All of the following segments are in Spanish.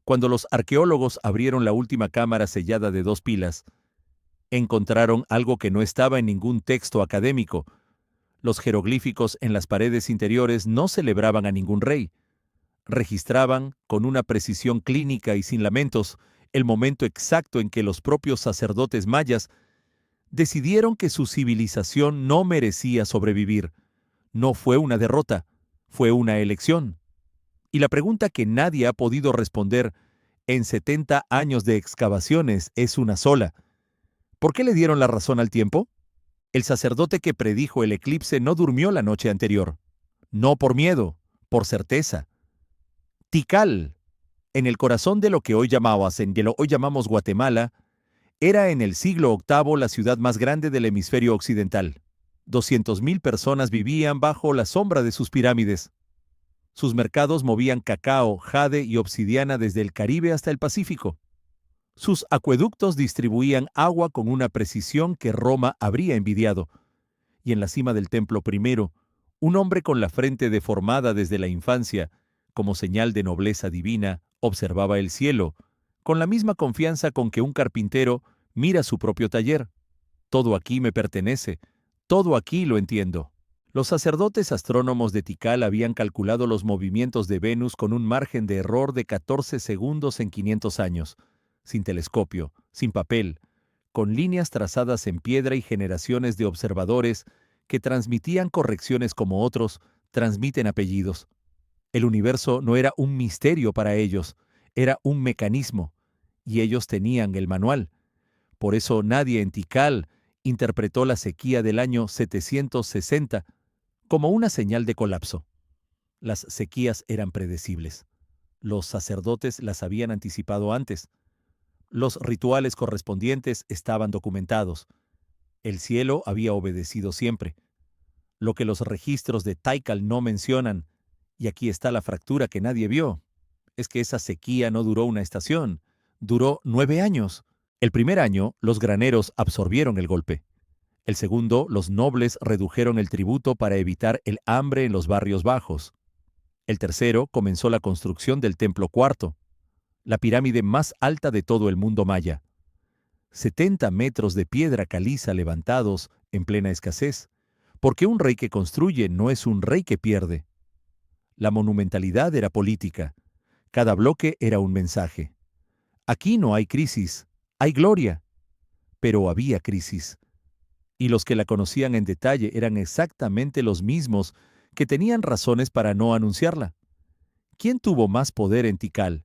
Cuando los arqueólogos abrieron la última cámara sellada de 2 pilas, encontraron algo que no estaba en ningún texto académico. Los jeroglíficos en las paredes interiores no celebraban a ningún rey. Registraban, con una precisión clínica y sin lamentos, el momento exacto en que los propios sacerdotes mayas decidieron que su civilización no merecía sobrevivir. No fue una derrota, fue una elección. Y la pregunta que nadie ha podido responder en 70 años de excavaciones es una sola. ¿Por qué le dieron la razón al tiempo? El sacerdote que predijo el eclipse no durmió la noche anterior. No por miedo, por certeza. Tikal, en el corazón de lo que hoy llamamos Guatemala, era en el siglo VIII la ciudad más grande del hemisferio occidental. 200,000 personas vivían bajo la sombra de sus pirámides. Sus mercados movían cacao, jade y obsidiana desde el Caribe hasta el Pacífico. Sus acueductos distribuían agua con una precisión que Roma habría envidiado. Y en la cima del templo primero, un hombre con la frente deformada desde la infancia, como señal de nobleza divina, observaba el cielo, con la misma confianza con que un carpintero mira su propio taller. Todo aquí me pertenece, todo aquí lo entiendo. Los sacerdotes astrónomos de Tikal habían calculado los movimientos de Venus con un margen de error de 14 segundos en 500 años, sin telescopio, sin papel, con líneas trazadas en piedra y generaciones de observadores que transmitían correcciones como otros transmiten apellidos. El universo no era un misterio para ellos, era un mecanismo, y ellos tenían el manual. Por eso nadie en Tikal interpretó la sequía del año 760 como una señal de colapso. Las sequías eran predecibles. Los sacerdotes las habían anticipado antes. Los rituales correspondientes estaban documentados. El cielo había obedecido siempre. Lo que los registros de Tikal no mencionan, y aquí está la fractura que nadie vio, es que esa sequía no duró una estación, duró 9 años. El primer año, los graneros absorbieron el golpe. El segundo, los nobles redujeron el tributo para evitar el hambre en los barrios bajos. El tercero, comenzó la construcción del templo cuarto, la pirámide más alta de todo el mundo maya. 70 metros de piedra caliza levantados en plena escasez, porque un rey que construye no es un rey que pierde. La monumentalidad era política. Cada bloque era un mensaje. Aquí no hay crisis, hay gloria. Pero había crisis. Y los que la conocían en detalle eran exactamente los mismos que tenían razones para no anunciarla. ¿Quién tuvo más poder en Tikal?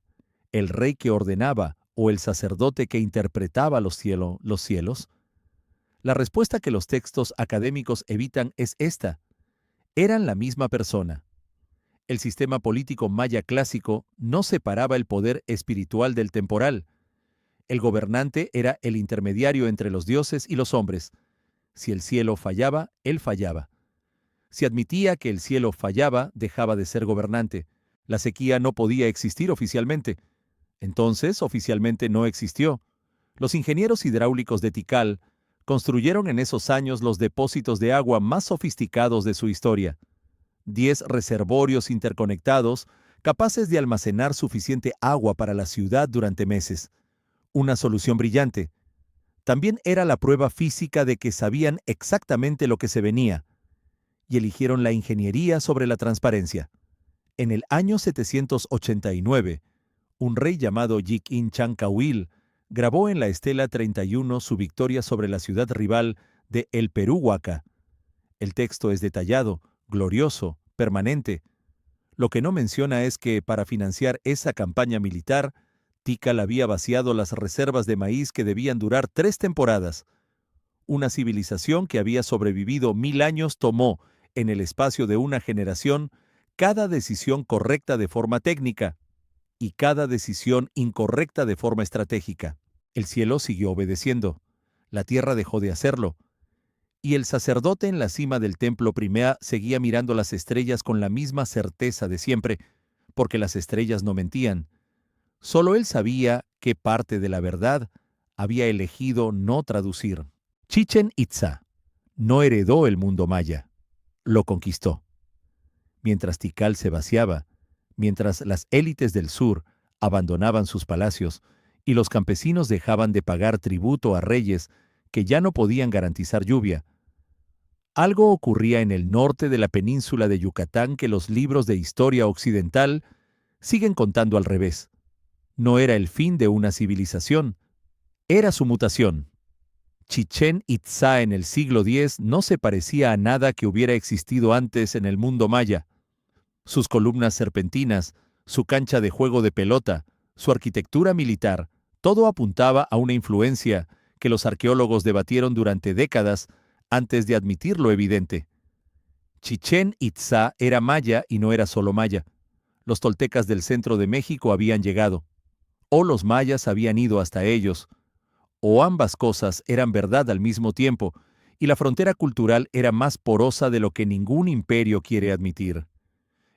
¿El rey que ordenaba o el sacerdote que interpretaba los cielos? La respuesta que los textos académicos evitan es esta. Eran la misma persona. El sistema político maya clásico no separaba el poder espiritual del temporal. El gobernante era el intermediario entre los dioses y los hombres. Si el cielo fallaba, él fallaba. Si admitía que el cielo fallaba, dejaba de ser gobernante. La sequía no podía existir oficialmente. Entonces, oficialmente no existió. Los ingenieros hidráulicos de Tikal construyeron en esos años los depósitos de agua más sofisticados de su historia. 10 reservorios interconectados, capaces de almacenar suficiente agua para la ciudad durante meses. Una solución brillante. También era la prueba física de que sabían exactamente lo que se venía, y eligieron la ingeniería sobre la transparencia. En el año 789, un rey llamado Yik-in Chankawil grabó en la estela 31 su victoria sobre la ciudad rival de El Perú Huaca. El texto es detallado, glorioso, permanente. Lo que no menciona es que, para financiar esa campaña militar, Tikal había vaciado las reservas de maíz que debían durar 3 temporadas. Una civilización que había sobrevivido 1000 años tomó, en el espacio de una generación, cada decisión correcta de forma técnica y cada decisión incorrecta de forma estratégica. El cielo siguió obedeciendo. La tierra dejó de hacerlo. Y el sacerdote en la cima del templo Primea seguía mirando las estrellas con la misma certeza de siempre, porque las estrellas no mentían. Solo él sabía qué parte de la verdad había elegido no traducir. Chichén Itzá no heredó el mundo maya, lo conquistó. Mientras Tikal se vaciaba, mientras las élites del sur abandonaban sus palacios y los campesinos dejaban de pagar tributo a reyes que ya no podían garantizar lluvia. Algo ocurría en el norte de la península de Yucatán que los libros de historia occidental siguen contando al revés. No era el fin de una civilización, era su mutación. Chichén Itzá en el siglo X no se parecía a nada que hubiera existido antes en el mundo maya. Sus columnas serpentinas, su cancha de juego de pelota, su arquitectura militar, todo apuntaba a una influencia que los arqueólogos debatieron durante décadas antes de admitir lo evidente. Chichén Itzá era maya y no era solo maya. Los toltecas del centro de México habían llegado, o los mayas habían ido hasta ellos, o ambas cosas eran verdad al mismo tiempo, y la frontera cultural era más porosa de lo que ningún imperio quiere admitir.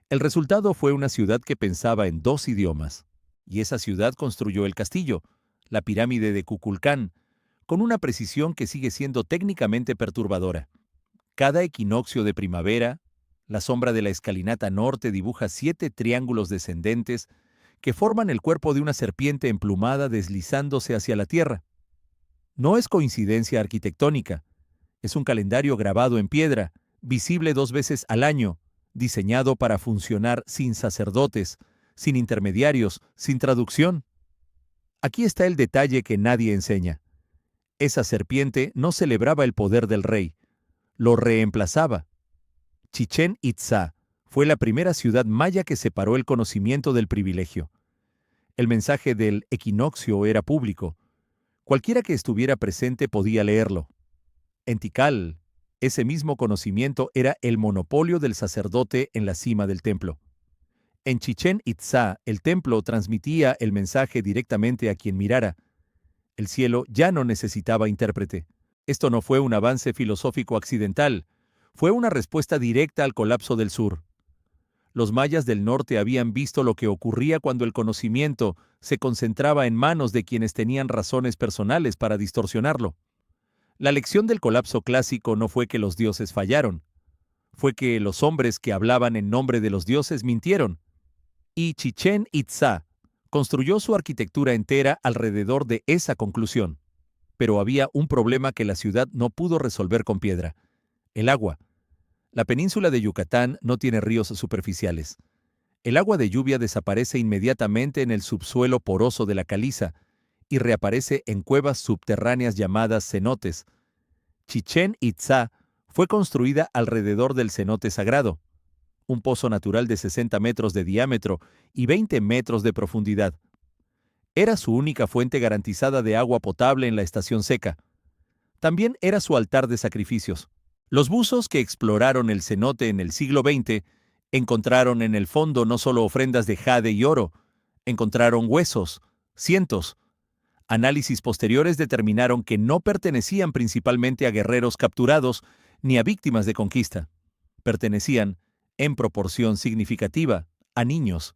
El resultado fue una ciudad que pensaba en dos idiomas, y esa ciudad construyó el castillo, la pirámide de Kukulcán, con una precisión que sigue siendo técnicamente perturbadora. Cada equinoccio de primavera, la sombra de la escalinata norte dibuja 7 triángulos descendentes que forman el cuerpo de una serpiente emplumada deslizándose hacia la tierra. No es coincidencia arquitectónica, es un calendario grabado en piedra, visible 2 veces al año, diseñado para funcionar sin sacerdotes, sin intermediarios, sin traducción. Aquí está el detalle que nadie enseña. Esa serpiente no celebraba el poder del rey, lo reemplazaba. Chichén Itzá fue la primera ciudad maya que separó el conocimiento del privilegio. El mensaje del equinoccio era público. Cualquiera que estuviera presente podía leerlo. En Tikal, ese mismo conocimiento era el monopolio del sacerdote en la cima del templo. En Chichén Itzá, el templo transmitía el mensaje directamente a quien mirara. El cielo ya no necesitaba intérprete. Esto no fue un avance filosófico accidental, fue una respuesta directa al colapso del sur. Los mayas del norte habían visto lo que ocurría cuando el conocimiento se concentraba en manos de quienes tenían razones personales para distorsionarlo. La lección del colapso clásico no fue que los dioses fallaron, fue que los hombres que hablaban en nombre de los dioses mintieron. Y Chichén Itzá construyó su arquitectura entera alrededor de esa conclusión. Pero había un problema que la ciudad no pudo resolver con piedra: el agua. La península de Yucatán no tiene ríos superficiales. El agua de lluvia desaparece inmediatamente en el subsuelo poroso de la caliza y reaparece en cuevas subterráneas llamadas cenotes. Chichén Itzá fue construida alrededor del cenote sagrado, un pozo natural de 60 metros de diámetro y 20 metros de profundidad. Era su única fuente garantizada de agua potable en la estación seca. También era su altar de sacrificios. Los buzos que exploraron el cenote en el siglo XX encontraron en el fondo no solo ofrendas de jade y oro, encontraron huesos, cientos. Análisis posteriores determinaron que no pertenecían principalmente a guerreros capturados ni a víctimas de conquista. Pertenecían, en proporción significativa, a niños.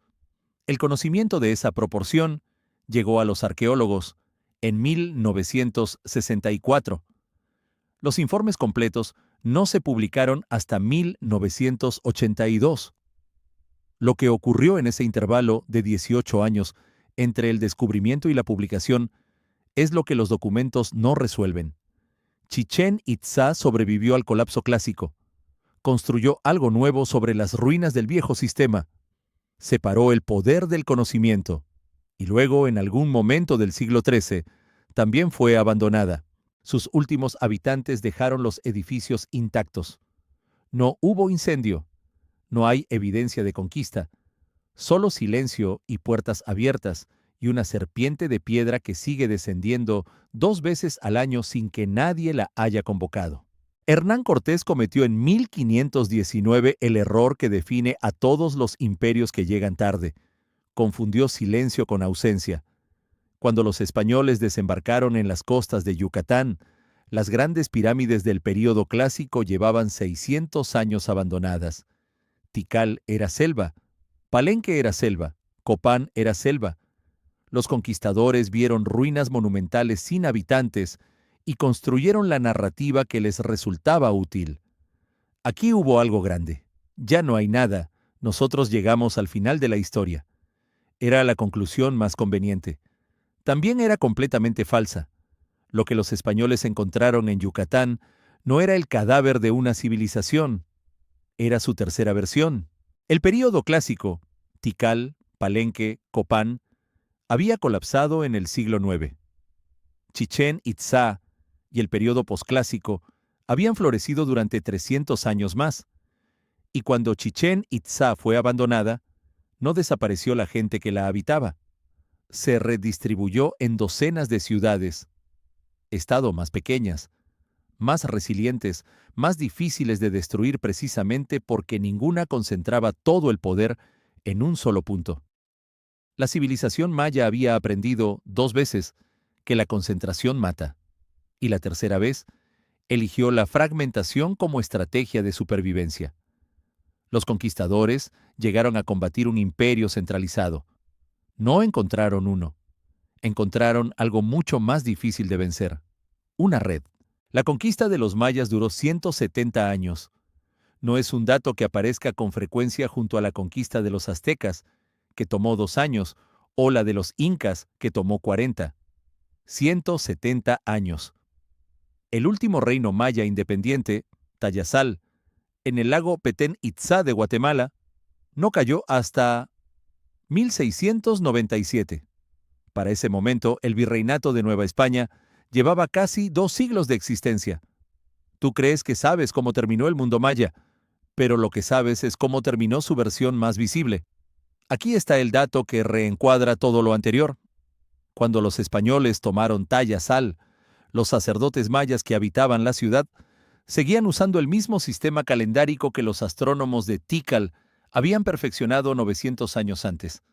El conocimiento de esa proporción llegó a los arqueólogos en 1964. Los informes completos no se publicaron hasta 1982. Lo que ocurrió en ese intervalo de 18 años entre el descubrimiento y la publicación es lo que los documentos no resuelven. Chichén Itzá sobrevivió al colapso clásico. Construyó algo nuevo sobre las ruinas del viejo sistema. Separó el poder del conocimiento. Y luego, en algún momento del siglo XIII, también fue abandonada. Sus últimos habitantes dejaron los edificios intactos. No hubo incendio. No hay evidencia de conquista. Solo silencio y puertas abiertas, y una serpiente de piedra que sigue descendiendo 2 veces al año sin que nadie la haya convocado. Hernán Cortés cometió en 1519 el error que define a todos los imperios que llegan tarde. Confundió silencio con ausencia. Cuando los españoles desembarcaron en las costas de Yucatán, las grandes pirámides del período clásico llevaban 600 años abandonadas. Tikal era selva, Palenque era selva, Copán era selva. Los conquistadores vieron ruinas monumentales sin habitantes y construyeron la narrativa que les resultaba útil. Aquí hubo algo grande. Ya no hay nada. Nosotros llegamos al final de la historia. Era la conclusión más conveniente. También era completamente falsa. Lo que los españoles encontraron en Yucatán no era el cadáver de una civilización, era su tercera versión. El período clásico, Tikal, Palenque, Copán, había colapsado en el siglo IX. Chichén Itzá y el período posclásico habían florecido durante 300 años más, y cuando Chichén Itzá fue abandonada, no desapareció la gente que la habitaba. Se redistribuyó en docenas de ciudades, estado más pequeñas, más resilientes, más difíciles de destruir precisamente porque ninguna concentraba todo el poder en un solo punto. La civilización maya había aprendido 2 veces que la concentración mata, y la tercera vez eligió la fragmentación como estrategia de supervivencia. Los conquistadores llegaron a combatir un imperio centralizado. No encontraron uno. Encontraron algo mucho más difícil de vencer: una red. La conquista de los mayas duró 170 años. No es un dato que aparezca con frecuencia junto a la conquista de los aztecas, que tomó 2 años, o la de los incas, que tomó 40. 170 años. El último reino maya independiente, Tayasal, en el lago Petén Itzá de Guatemala, no cayó hasta 1697. Para ese momento, el virreinato de Nueva España llevaba casi 2 siglos de existencia. Tú crees que sabes cómo terminó el mundo maya, pero lo que sabes es cómo terminó su versión más visible. Aquí está el dato que reencuadra todo lo anterior. Cuando los españoles tomaron Tayasal, los sacerdotes mayas que habitaban la ciudad seguían usando el mismo sistema calendárico que los astrónomos de Tikal habían perfeccionado 900 años antes,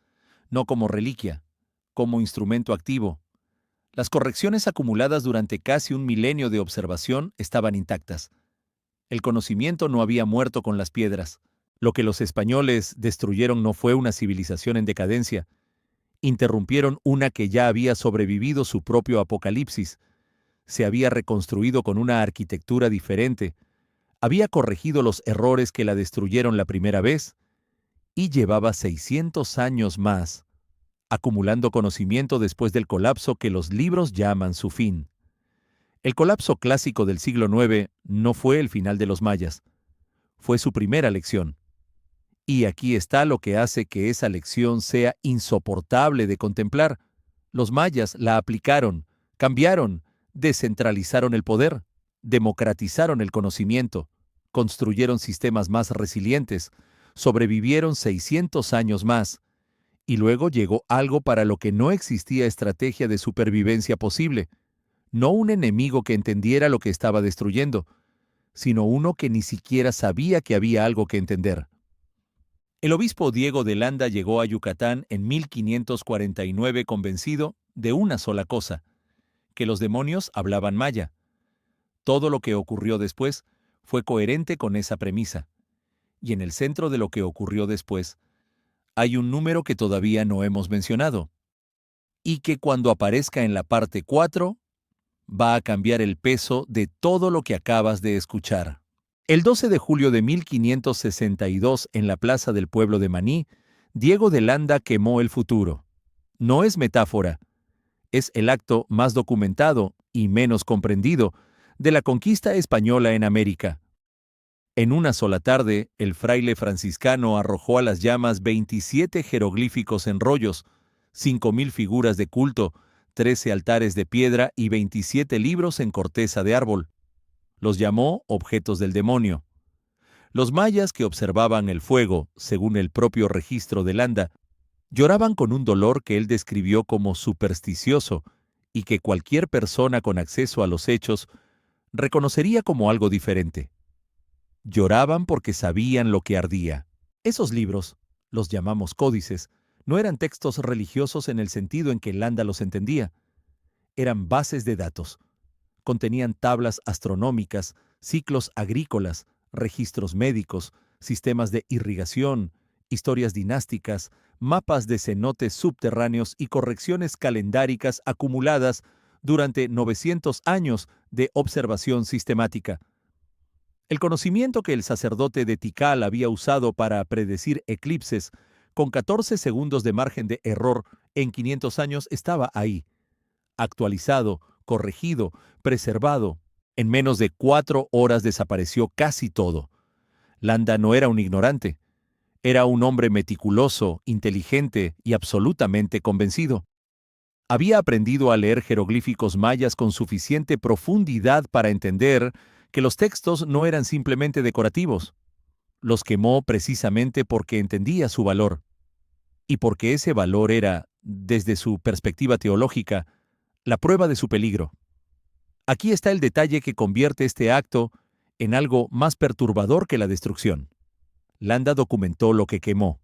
no como reliquia, como instrumento activo. Las correcciones acumuladas durante casi un milenio de observación estaban intactas. El conocimiento no había muerto con las piedras. Lo que los españoles destruyeron no fue una civilización en decadencia. Interrumpieron una que ya había sobrevivido su propio apocalipsis. Se había reconstruido con una arquitectura diferente. Había corregido los errores que la destruyeron la primera vez y llevaba 600 años más, acumulando conocimiento después del colapso que los libros llaman su fin. El colapso clásico del siglo IX no fue el final de los mayas, fue su primera lección. Y aquí está lo que hace que esa lección sea insoportable de contemplar. Los mayas la aplicaron, cambiaron, descentralizaron el poder, democratizaron el conocimiento, construyeron sistemas más resilientes, sobrevivieron 600 años más, y luego llegó algo para lo que no existía estrategia de supervivencia posible, no un enemigo que entendiera lo que estaba destruyendo, sino uno que ni siquiera sabía que había algo que entender. El obispo Diego de Landa llegó a Yucatán en 1549 convencido de una sola cosa: que los demonios hablaban maya. Todo lo que ocurrió después fue coherente con esa premisa. Y en el centro de lo que ocurrió después, hay un número que todavía no hemos mencionado, y que cuando aparezca en la parte 4, va a cambiar el peso de todo lo que acabas de escuchar. El 12 de julio de 1562, en la plaza del pueblo de Maní, Diego de Landa quemó el futuro. No es metáfora, es el acto más documentado y menos comprendido de la conquista española en América. En una sola tarde, el fraile franciscano arrojó a las llamas 27 jeroglíficos en rollos, 5,000 figuras de culto, 13 altares de piedra y 27 libros en corteza de árbol. Los llamó objetos del demonio. Los mayas que observaban el fuego, según el propio registro de Landa, lloraban con un dolor que él describió como supersticioso y que cualquier persona con acceso a los hechos reconocería como algo diferente. Lloraban porque sabían lo que ardía. Esos libros, los llamamos códices, no eran textos religiosos en el sentido en que Landa los entendía. Eran bases de datos. Contenían tablas astronómicas, ciclos agrícolas, registros médicos, sistemas de irrigación, historias dinásticas, mapas de cenotes subterráneos y correcciones calendáricas acumuladas durante 900 años de observación sistemática. El conocimiento que el sacerdote de Tikal había usado para predecir eclipses con 14 segundos de margen de error en 500 años, estaba ahí, actualizado, corregido, preservado. En menos de 4 horas desapareció casi todo. Landa no era un ignorante. Era un hombre meticuloso, inteligente y absolutamente convencido. Había aprendido a leer jeroglíficos mayas con suficiente profundidad para entender que los textos no eran simplemente decorativos. Los quemó precisamente porque entendía su valor, y porque ese valor era, desde su perspectiva teológica, la prueba de su peligro. Aquí está el detalle que convierte este acto en algo más perturbador que la destrucción. Landa documentó lo que quemó.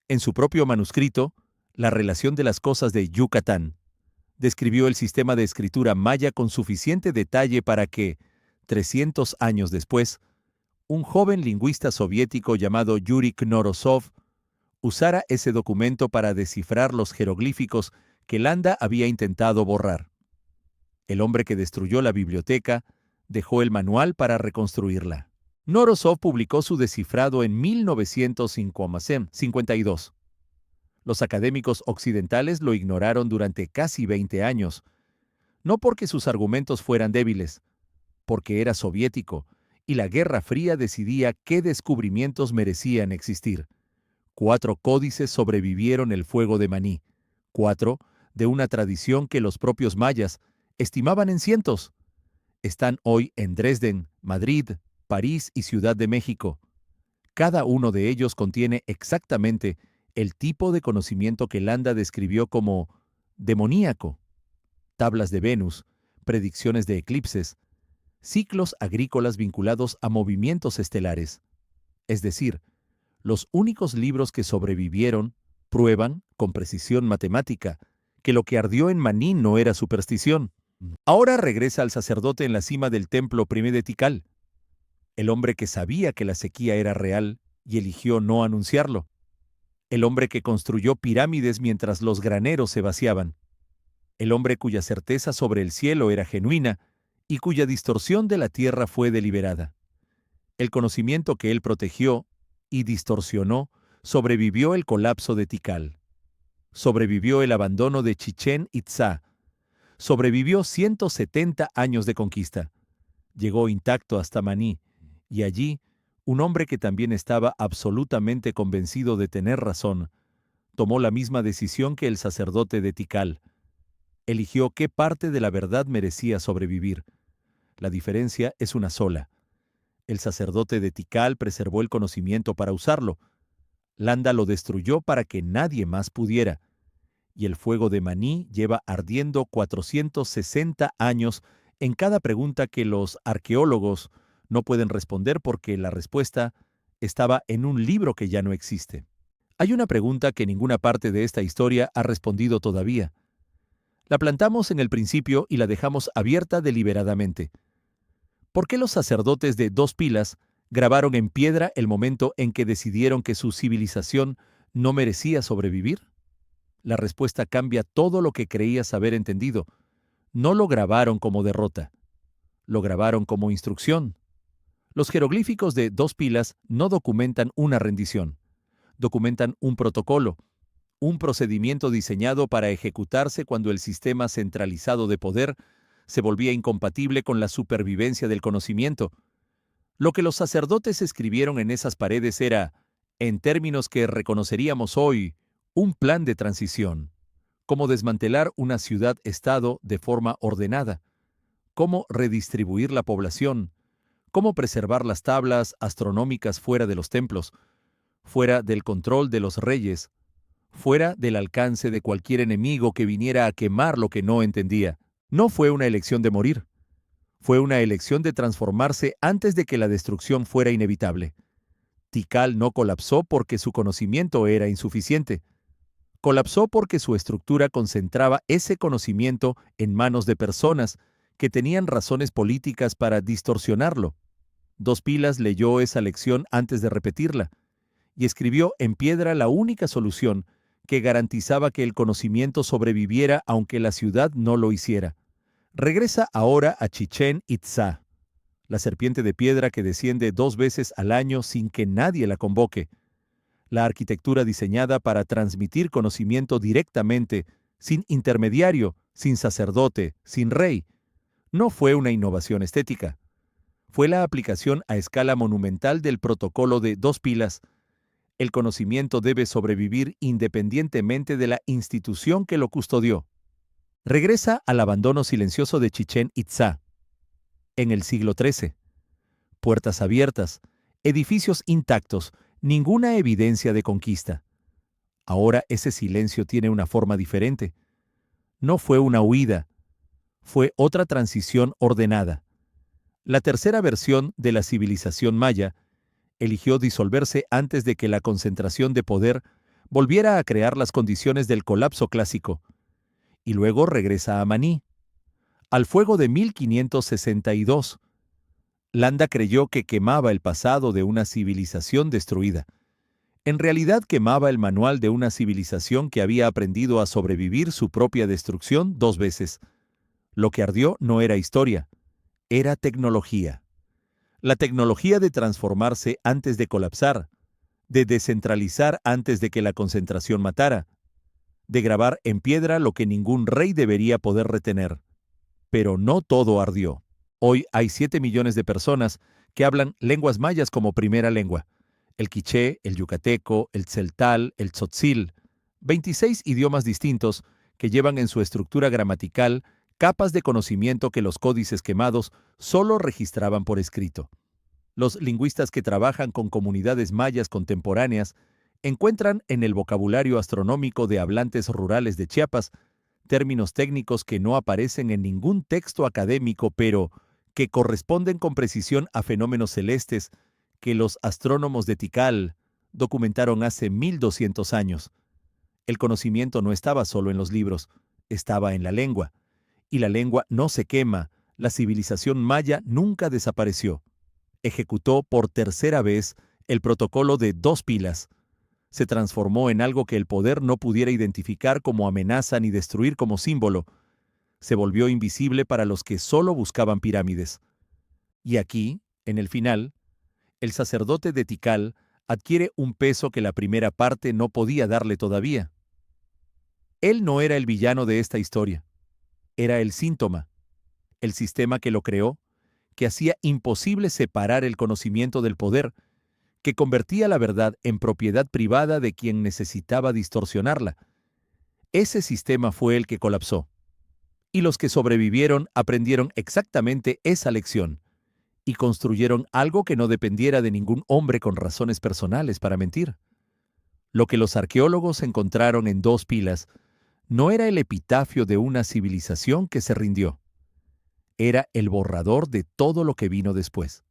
En su propio manuscrito, La relación de las cosas de Yucatán, describió el sistema de escritura maya con suficiente detalle para que, 300 años después, un joven lingüista soviético llamado Yuri Knorosov usara ese documento para descifrar los jeroglíficos que Landa había intentado borrar. El hombre que destruyó la biblioteca dejó el manual para reconstruirla. Knorosov publicó su descifrado en 1952. Los académicos occidentales lo ignoraron durante casi 20 años, no porque sus argumentos fueran débiles, porque era soviético, y la Guerra Fría decidía qué descubrimientos merecían existir. 4 códices sobrevivieron el fuego de Maní, 4 de una tradición que los propios mayas estimaban en cientos. Están hoy en Dresden, Madrid, París y Ciudad de México. Cada uno de ellos contiene exactamente el tipo de conocimiento que Landa describió como demoníaco: tablas de Venus, predicciones de eclipses, ciclos agrícolas vinculados a movimientos estelares. Es decir, los únicos libros que sobrevivieron prueban, con precisión matemática, que lo que ardió en Maní no era superstición. Ahora regresa al sacerdote en la cima del templo Primé de Tikal, el hombre que sabía que la sequía era real y eligió no anunciarlo, el hombre que construyó pirámides mientras los graneros se vaciaban, el hombre cuya certeza sobre el cielo era genuina y cuya distorsión de la tierra fue deliberada. El conocimiento que él protegió y distorsionó sobrevivió el colapso de Tikal, sobrevivió el abandono de Chichén Itzá, sobrevivió 170 años de conquista, llegó intacto hasta Maní, y allí, un hombre que también estaba absolutamente convencido de tener razón, tomó la misma decisión que el sacerdote de Tikal. Eligió qué parte de la verdad merecía sobrevivir. La diferencia es una sola. El sacerdote de Tikal preservó el conocimiento para usarlo. Landa lo destruyó para que nadie más pudiera. Y el fuego de Maní lleva ardiendo 460 años en cada pregunta que los arqueólogos no pueden responder porque la respuesta estaba en un libro que ya no existe. Hay una pregunta que ninguna parte de esta historia ha respondido todavía. La plantamos en el principio y la dejamos abierta deliberadamente. ¿Por qué los sacerdotes de Dos Pilas grabaron en piedra el momento en que decidieron que su civilización no merecía sobrevivir? La respuesta cambia todo lo que creías haber entendido. No lo grabaron como derrota. Lo grabaron como instrucción. Los jeroglíficos de Dos Pilas no documentan una rendición. Documentan un protocolo, un procedimiento diseñado para ejecutarse cuando el sistema centralizado de poder se volvía incompatible con la supervivencia del conocimiento. Lo que los sacerdotes escribieron en esas paredes era, en términos que reconoceríamos hoy, un plan de transición, cómo desmantelar una ciudad-estado de forma ordenada, cómo redistribuir la población, cómo preservar las tablas astronómicas fuera de los templos, fuera del control de los reyes, fuera del alcance de cualquier enemigo que viniera a quemar lo que no entendía. No fue una elección de morir, fue una elección de transformarse antes de que la destrucción fuera inevitable. Tikal no colapsó porque su conocimiento era insuficiente. Colapsó porque su estructura concentraba ese conocimiento en manos de personas que tenían razones políticas para distorsionarlo. Dos Pilas leyó esa lección antes de repetirla y escribió en piedra la única solución que garantizaba que el conocimiento sobreviviera aunque la ciudad no lo hiciera. Regresa ahora a Chichén Itzá, la serpiente de piedra que desciende 2 veces al año sin que nadie la convoque, la arquitectura diseñada para transmitir conocimiento directamente, sin intermediario, sin sacerdote, sin rey, no fue una innovación estética. Fue la aplicación a escala monumental del protocolo de dos pilas. El conocimiento debe sobrevivir independientemente de la institución que lo custodió. Regresa al abandono silencioso de Chichén Itzá. En el siglo XIII. Puertas abiertas, edificios intactos, ninguna evidencia de conquista. Ahora ese silencio tiene una forma diferente. No fue una huida, fue otra transición ordenada. La tercera versión de la civilización maya eligió disolverse antes de que la concentración de poder volviera a crear las condiciones del colapso clásico, y luego regresa a Maní, al fuego de 1562. Landa creyó que quemaba el pasado de una civilización destruida. En realidad quemaba el manual de una civilización que había aprendido a sobrevivir su propia destrucción 2 veces. Lo que ardió no era historia, era tecnología. La tecnología de transformarse antes de colapsar, de descentralizar antes de que la concentración matara, de grabar en piedra lo que ningún rey debería poder retener. Pero no todo ardió. Hoy hay 7 millones de personas que hablan lenguas mayas como primera lengua. El quiché, el yucateco, el tzeltal, el tzotzil. 26 idiomas distintos que llevan en su estructura gramatical capas de conocimiento que los códices quemados solo registraban por escrito. Los lingüistas que trabajan con comunidades mayas contemporáneas encuentran en el vocabulario astronómico de hablantes rurales de Chiapas términos técnicos que no aparecen en ningún texto académico, pero que corresponden con precisión a fenómenos celestes que los astrónomos de Tikal documentaron hace 1200 años. El conocimiento no estaba solo en los libros, estaba en la lengua. Y la lengua no se quema, la civilización maya nunca desapareció. Ejecutó por tercera vez el protocolo de dos pilas. Se transformó en algo que el poder no pudiera identificar como amenaza ni destruir como símbolo. Se volvió invisible para los que solo buscaban pirámides. Y aquí, en el final, el sacerdote de Tikal adquiere un peso que la primera parte no podía darle todavía. Él no era el villano de esta historia. Era el síntoma, el sistema que lo creó, que hacía imposible separar el conocimiento del poder, que convertía la verdad en propiedad privada de quien necesitaba distorsionarla. Ese sistema fue el que colapsó. Y los que sobrevivieron aprendieron exactamente esa lección, y construyeron algo que no dependiera de ningún hombre con razones personales para mentir. Lo que los arqueólogos encontraron en dos pilas no era el epitafio de una civilización que se rindió. Era el borrador de todo lo que vino después.